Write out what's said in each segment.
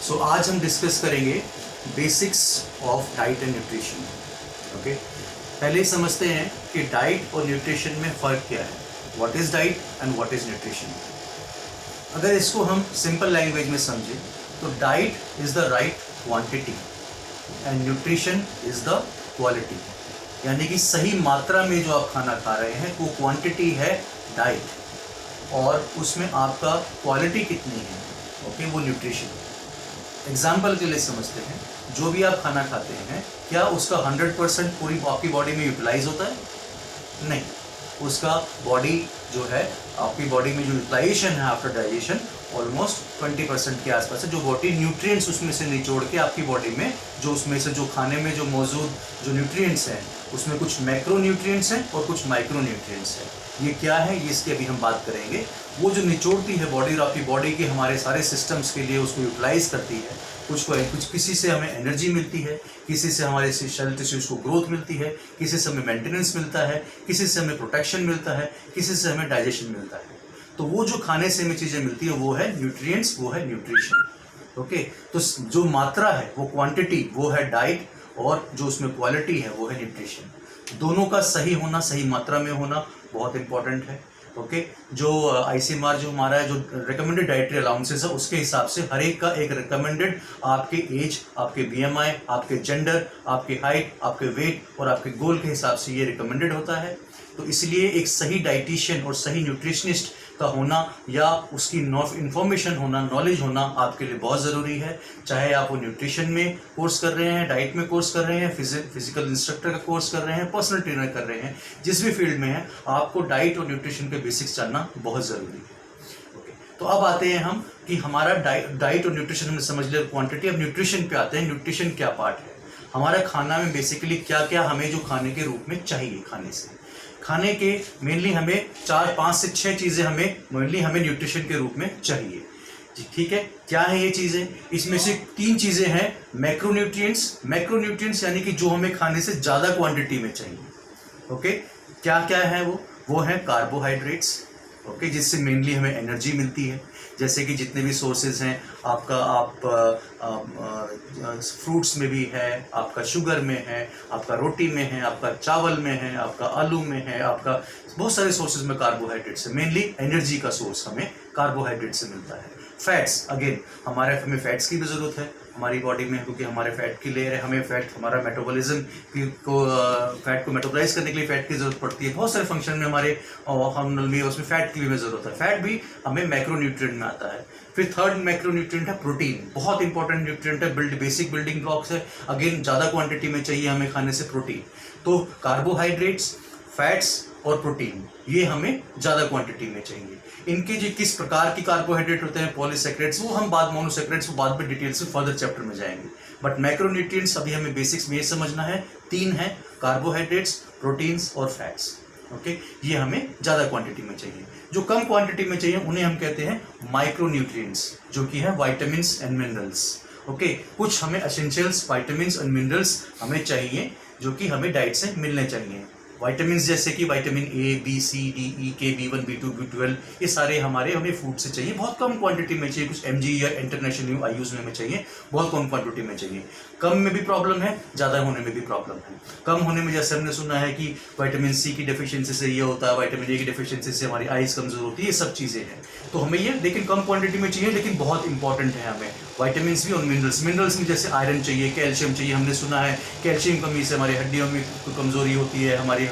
सो आज हम डिस्कस करेंगे basics of diet and nutrition. Okay, पहले समझते हैं कि डाइट और न्यूट्रिशन में फ़र्क क्या है। What is diet and what is nutrition. अगर इसको हम सिंपल लैंग्वेज में समझें तो diet is the right quantity and nutrition is the quality. यानी कि सही मात्रा में जो आप खाना खा रहे हैं वो क्वांटिटी है डाइट, और उसमें आपका क्वालिटी कितनी है ओके वो न्यूट्रिशन। एग्जाम्पल के लिए समझते हैं, जो भी आप खाना खाते हैं क्या उसका 100% पूरी आपकी बॉडी में यूटिलाइज होता है? नहीं, उसका बॉडी जो है आपकी बॉडी में जो यूटिलाइजेशन है आफ्टर डाइजेशन ऑलमोस्ट 20% के आसपास है। जो बॉडी न्यूट्रिएंट्स उसमें से निचोड़ के आपकी बॉडी में जो उसमें से जो खाने में जो मौजूद जो न्यूट्रिएंट्स हैं उसमें कुछ मैक्रो न्यूट्रिएंट्स हैं और कुछ माइक्रो न्यूट्रिएंट्स हैं। ये क्या है ये इसकी अभी हम बात करेंगे। वो जो निचोड़ती है बॉडी और आपकी बॉडी के हमारे सारे सिस्टम्स के लिए उसको यूटिलाइज करती है। कुछ किसी से हमें एनर्जी मिलती है, किसी से हमारे सेल टिश्यूज को ग्रोथ मिलती है, किसी से हमें मेंटेनेंस मिलता है, किसी से हमें प्रोटेक्शन मिलता है, किसी से हमें डाइजेशन मिलता है। तो वो जो खाने से हमें चीज़ें मिलती है वो है न्यूट्रिएंट्स, वो है न्यूट्रिशन। ओके, तो जो मात्रा है वो क्वांटिटी वो है डाइट, और जो उसमें क्वालिटी है वो है न्यूट्रिशन। दोनों का सही होना, सही मात्रा में होना बहुत इंपॉर्टेंट है। ओके, जो ICMR जो हमारा है जो रिकमेंडेड डाइटरी अलाउंसेस है उसके हिसाब से हर एक का एक रिकमेंडेड आपके एज, आपके BMI, आपके जेंडर, आपके हाइट, आपके वेट और आपके गोल के हिसाब से ये रिकमेंडेड होता है। तो इसलिए एक सही डाइटिशियन और सही न्यूट्रिशनिस्ट का होना या उसकी इन्फॉर्मेशन होना, नॉलेज होना आपके लिए बहुत ज़रूरी है। चाहे आप वो न्यूट्रिशन में कोर्स कर रहे हैं, डाइट में कोर्स कर रहे हैं, फिजिकल इंस्ट्रक्टर का कोर्स कर रहे हैं, पर्सनल ट्रेनर कर रहे हैं, जिस भी फील्ड में है आपको डाइट और न्यूट्रिशन के बेसिक्स जानना बहुत ज़रूरी है। ओके, तो अब आते हैं हम कि हमारा डाइट और न्यूट्रिशन हमने समझ लिया, क्वान्टिटी। अब न्यूट्रिशन पे आते हैं। न्यूट्रिशन क्या पार्ट है हमारा खाना में, बेसिकली क्या क्या हमें जो खाने के रूप में चाहिए। खाने के मेनली हमें 4, 5 से 6 चीज़ें हमें न्यूट्रिशन के रूप में चाहिए। ठीक है, क्या है ये चीज़ें? इसमें से 3 चीज़ें हैं मैक्रोन्यूट्रिएंट्स यानी कि जो हमें खाने से ज़्यादा क्वांटिटी में चाहिए। ओके, क्या क्या है वो है कार्बोहाइड्रेट्स। ओके, जिससे मेनली हमें एनर्जी मिलती है। जैसे कि जितने भी सोर्सेज हैं आप फ्रूट्स में भी है, आपका शुगर में है, आपका रोटी में है, आपका चावल में है, आपका आलू में है, आपका बहुत सारे सोर्सेज में कार्बोहाइड्रेट से, मेनली एनर्जी का सोर्स हमें कार्बोहाइड्रेट से मिलता है। फैट्स, अगेन हमें फैट्स की भी ज़रूरत है हमारी बॉडी में, क्योंकि हमारे फैट की लेयर है। हमें फैट हमारा मेटाबॉलिज्म फैट को मेटाबोलाइज करने के लिए फैट की जरूरत पड़ती है। बहुत सारे फंक्शन में हमारे हार्मोनल में उसमें फैट की भी ज़रूरत है। फैट भी हमें मैक्रोन्यूट्रिएंट में आता है। फिर थर्ड मैक्रोन्यूट्रिएंट है प्रोटीन। बहुत इंपॉर्टेंट न्यूट्रिएंट है, बेसिक बिल्डिंग ब्लॉक्स है। अगेन ज़्यादा क्वांटिटी में चाहिए हमें खाने से प्रोटीन। तो कार्बोहाइड्रेट्स, फैट्स और प्रोटीन ये हमें ज़्यादा क्वांटिटी में चाहिए। इनके जो किस प्रकार की कार्बोहाइड्रेट होते हैं, पॉलीसैकेराइड्स, वो हम मोनोसैकेराइड्स वो बाद में डिटेल से फर्दर चैप्टर में जाएंगे। बट मैक्रोन्यूट्रिएंट्स अभी हमें बेसिक्स में ये समझना है, 3 है, कार्बोहाइड्रेट्स, प्रोटीन्स और फैट्स। ओके, ये हमें ज़्यादा क्वांटिटी में चाहिए। जो कम क्वांटिटी में चाहिए उन्हें हम कहते हैं माइक्रोन्यूट्रिएंट्स, जो कि है वाइटामिन्स एंड मिनरल्स। ओके, कुछ हमें एसेंशियल्स वाइटामिन्स एंड मिनरल्स हमें चाहिए जो कि हमें डाइट से मिलने चाहिए। वाइटामिन जैसे कि vitamin A, B, C, D, E, K, B1, B2, B12 ये सारे हमें फूड से चाहिए। बहुत कम क्वांटिटी में चाहिए, कुछ mg या इंटरनेशनल IUs में हमें चाहिए, बहुत कम क्वांटिटी में चाहिए। कम में भी प्रॉब्लम है, ज़्यादा होने में भी प्रॉब्लम है। कम होने में जैसे हमने सुना है कि विटामिन C की डेफिशिएंसी से ये होता है, विटामिन A की डेफिशिएंसी से हमारी आइज कमजोर होती है, ये सब चीज़ें हैं। तो हमें ये लेकिन कम क्वांटिटी में चाहिए, लेकिन बहुत इंपॉर्टेंट है हमें विटामिन भी और मिनरल्स में जैसे आयरन चाहिए, कैल्शियम चाहिए। हमने सुना है कैल्शियम कमी से हमारी हड्डियों में कमजोरी होती है, हमारी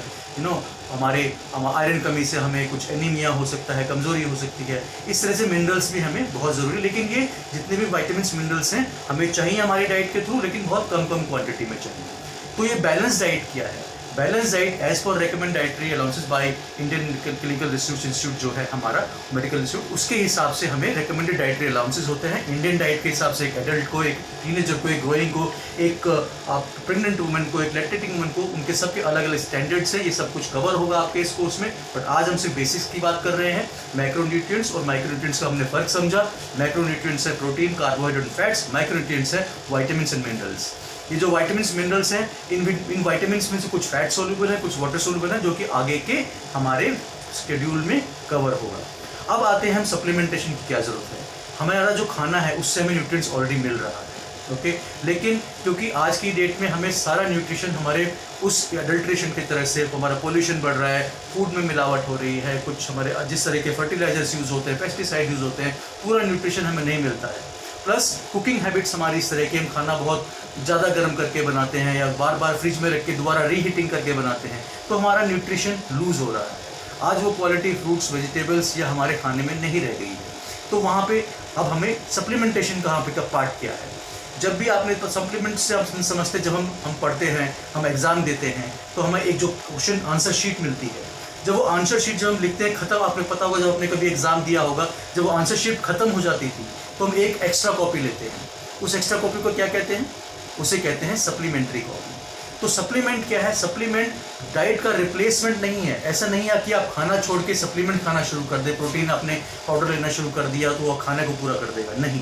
हमारे आयरन कमी से हमें कुछ एनीमिया हो सकता है, कमजोरी हो सकती है। इस तरह से मिनरल्स भी हमें बहुत ज़रूरी है। लेकिन ये जितने भी विटामिन्स मिनरल्स हैं हमें चाहिए हमारी डाइट के थ्रू, लेकिन बहुत कम क्वांटिटी में चाहिए। तो ये बैलेंस डाइट क्या है? बैलेंस डाइट एज पर recommend dietary allowances by Indian clinical research institute जो है हमारा मेडिकल इंस्टीट्यूट, उसके हिसाब से हमें रिकमेंडेड डाइटरी अलाउंसेस होते हैं। इंडियन डाइट के हिसाब से एक एडल्ट को, एक टीनेजर को, एक ग्रोइंग को, एक प्रेग्नेंट वुमन को, एक लैक्टेटिंग वुमन को, उनके सबके अलग अलग स्टैंडर्ड्स है। ये सब कुछ कवर होगा आपके इस कोर्स में। बट आज हम सिर्फ बेसिक्स की बात कर रहे हैं। मैक्रोन्यूट्रिएंट्स और माइक्रोन्यूट्रिएंट्स का हमने फर्क समझा। मैक्रोन्यूट्रिएंट्स है प्रोटीन, कार्बोहाइड्रेट, फैट्स। माइक्रोन्यूट्रिएंट्स है विटामिन्स एंड मिनरल्स। ये जो विटामिन्स मिनरल्स हैं, इन विटामिन्स में से कुछ फैट सोल्यूबल है, कुछ वाटर सोल्यूबल है, जो कि आगे के हमारे शेड्यूल में कवर होगा। अब आते हैं हम सप्लीमेंटेशन की क्या जरूरत है। हमारा जो खाना है उससे हमें न्यूट्रिएंट्स ऑलरेडी मिल रहा है, ओके। लेकिन क्योंकि आज की डेट में हमें सारा न्यूट्रिशन हमारे उस अडल्ट्रेशन की तरह से, हमारा पोल्यूशन बढ़ रहा है, फूड में मिलावट हो रही है, कुछ हमारे जिस तरह के फर्टिलाइजर्स यूज़ होते हैं, पेस्टिसाइड यूज़ होते हैं, पूरा न्यूट्रिशन हमें नहीं मिलता है। प्लस कुकिंग हैबिट्स हमारी इस तरह की, हम खाना बहुत ज़्यादा गर्म करके बनाते हैं या बार बार फ्रिज में रख के दोबारा रीहीटिंग करके बनाते हैं, तो हमारा न्यूट्रिशन लूज़ हो रहा है। आज वो क्वालिटी फ्रूट्स, वेजिटेबल्स या हमारे खाने में नहीं रह गई है। तो वहाँ पे अब हमें सप्लीमेंटेशन कहाँ पे का पार्ट क्या है? जब भी आपने सप्लीमेंट से आप समझते, जब हम पढ़ते हैं, हम एग्ज़ाम देते हैं, तो हमें एक जो क्वेश्चन आंसर शीट मिलती है, जब वो आंसर शीट जब हम लिखते हैं ख़त्म, आपने पता होगा जब आपने कभी एग्ज़ाम दिया होगा, जब वो आंसर शीट ख़त्म हो जाती थी तो हम एक एक्स्ट्रा कॉपी लेते हैं। उस एक्स्ट्रा कॉपी को क्या कहते हैं? उसे कहते हैं सप्लीमेंट्री कॉपी। तो सप्लीमेंट क्या है? सप्लीमेंट डाइट का रिप्लेसमेंट नहीं है। ऐसा नहीं है कि आप खाना छोड़ के सप्लीमेंट खाना शुरू कर दे, प्रोटीन आपने पाउडर लेना शुरू कर दिया तो वो खाने को पूरा कर देगा, नहीं।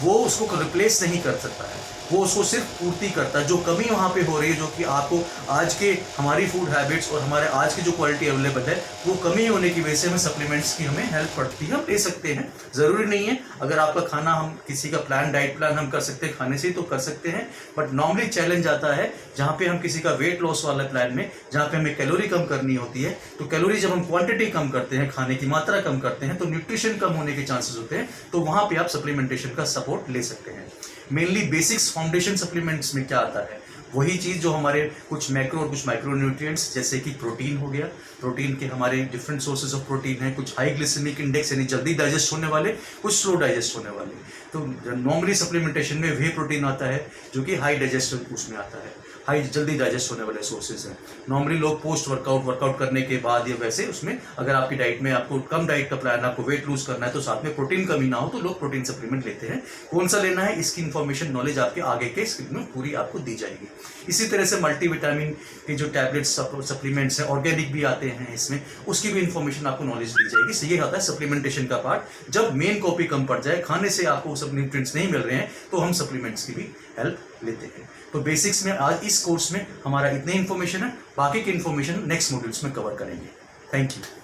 वो उसको रिप्लेस नहीं कर सकता है, वो उसको सिर्फ पूर्ति करता है। जो कमी वहाँ पे हो रही है, जो कि आपको आज के हमारी फूड हैबिट्स और हमारे आज की जो क्वालिटी अवेलेबल है, वो कमी होने की वजह से हमें सप्लीमेंट्स की हमें हेल्प पड़ती है। हम ले सकते हैं, ज़रूरी नहीं है अगर आपका खाना, हम किसी का डाइट प्लान हम कर सकते हैं खाने से ही तो कर सकते हैं, बट नॉर्मली चैलेंज आता है जहाँ पे हम किसी का वेट लॉस वाला प्लान में, जहाँ पे हमें कैलोरी कम करनी होती है, तो कैलोरी जब हम क्वांटिटी कम करते हैं, खाने की मात्रा कम करते हैं, तो न्यूट्रिशन कम होने के चांसेस होते हैं। तो वहाँ पे आप सप्लीमेंटेशन का सपोर्ट ले सकते हैं। मेनली बेसिक्स फाउंडेशन सप्लीमेंट्स में क्या आता है? वही चीज़ जो हमारे कुछ मैक्रो और कुछ माइक्रो न्यूट्रिएंट्स, जैसे कि प्रोटीन हो गया। प्रोटीन के हमारे डिफरेंट सोर्सेज ऑफ प्रोटीन है, कुछ हाई ग्लिसेमिक इंडेक्स यानी जल्दी डाइजेस्ट होने वाले, कुछ स्लो डाइजेस्ट होने वाले। तो नॉर्मली सप्लीमेंटेशन में वे प्रोटीन आता है जो कि हाई डाइजेस्ट उसमें आता है, हाई जल्दी डाइजेस्ट होने वाले सोर्सेज हैं। नॉर्मली लोग पोस्ट वर्कआउट करने के बाद या वैसे उसमें, अगर आपकी डाइट में आपको कम डाइट का प्लान, आपको वेट लूज करना है तो साथ में प्रोटीन कमी ना हो, तो लोग प्रोटीन सप्लीमेंट लेते हैं। कौन सा लेना है इसकी इन्फॉर्मेशन, नॉलेज आपके आगे के स्क्रिप्ट में पूरी आपको दी जाएगी। इसी तरह से मल्टीविटामिन के जो टैबलेट्स सप्लीमेंट्स हैं, ऑर्गेनिक भी आते हैं इसमें, उसकी भी इन्फॉर्मेशन आपको नॉलेज दी जाएगी। सो ये आता है सप्लीमेंटेशन का पार्ट। जब मेन कॉपी कम पड़ जाए, खाने से आपको सब न्यूट्रिएंट्स नहीं मिल रहे हैं, तो हम सप्लीमेंट्स की भी हेल्प लेते हैं। तो बेसिक्स में आज इस कोर्स में हमारा इतनी इन्फॉर्मेशन है, बाकी की इन्फॉर्मेशन नेक्स्ट मॉड्यूल्स में कवर करेंगे। Thank you.